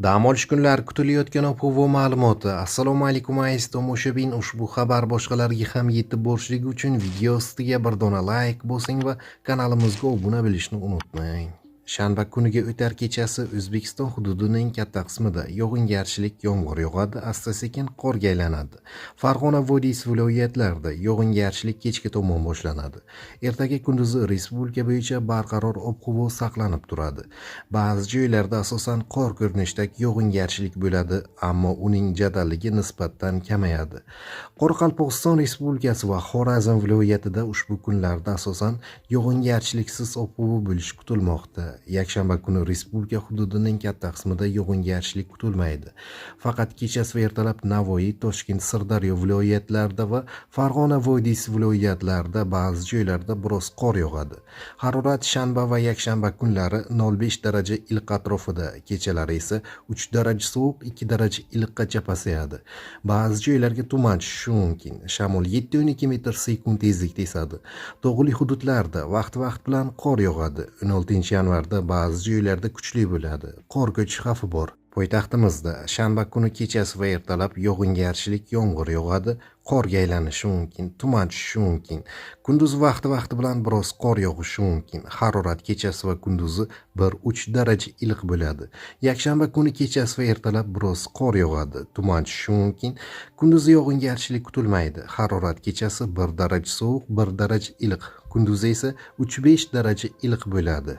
Dam olish kunlari kutilayotgan ob-havo ma'lumoti. Assalomu alaykum aziz tomoshabin. Ushbu xabar boshqalarga ham yetib borishligi uchun video ostiga bir dona like bosing va kanalimizga obuna bo'lishni unutmang. Shanba kuniga o'tar kechasi O'zbekiston hududining katta qismida yog'ingarchilik yomg'ir yog'adi, asta-sekin qorga aylanadi. Farg'ona vodiysi viloyatlarida yog'ingarchilik kechga tomon boshlanadi. Ertaga kunduzi respublika bo'yicha barqaror ob-havo saqlanib turadi. Ba'zi joylarda asosan qor ko'rinishidagi yog'ingarchilik bo'ladi, ammo uning jadalligi nisbatan kamayadi. Qoraqalpog'iston Respublikasi va Xorazm viloyatida ushbu kunlarda asosan yog'ingarchiliksiz ob-havo bo'lishi kutilmoqda. Yakshanba kuni respublika hududining katta qismida yog'ingarchilik kutilmaydi. Faqat kechasi va ertalab Navoiy, Toshkent, Sirdaryo viloyatlarida va Farg'ona vodiysi viloyatlarida ba'zi joylarda biroz qor yog'adi. Harorat shanba va yakshanba kunlari 0,5 daraja iliq atrofida, kechalari esa 3 daraja sovuq, 2 daraja iliqqacha pasayadi. Ba'zi joylarga tuman tushishi mumkin. Shamol 7-12 metr/sekund tezlikda esadi. Tog'li hududlarda vaqt-vaqt bilan qor yog'adi. 16-yanvarda ba'zi joylarda kuchli bo'ladi. Qor ko'chish xavfi bor. Poytaxtimizda shanba kuni kechasi va ertalab yog'ingarchilik yomg'ir yog'adi, qorga aylanishi mumkin, tuman tushishi mumkin. Kunduz vaqti bilan biroz qor yog'ishi mumkin. Harorat kechasi va kunduzi 1-3 daraja iliq bo'ladi. Yakshanba kuni kechasi va ertalab biroz qor yog'adi, tuman tushishi mumkin. Kunduzi yog'ingarchilik kutilmaydi. Harorat kechasi 1 daraja sovuq, 1 daraja iliq. Kunduzi esa 3-5 daraja iliq bo'ladi.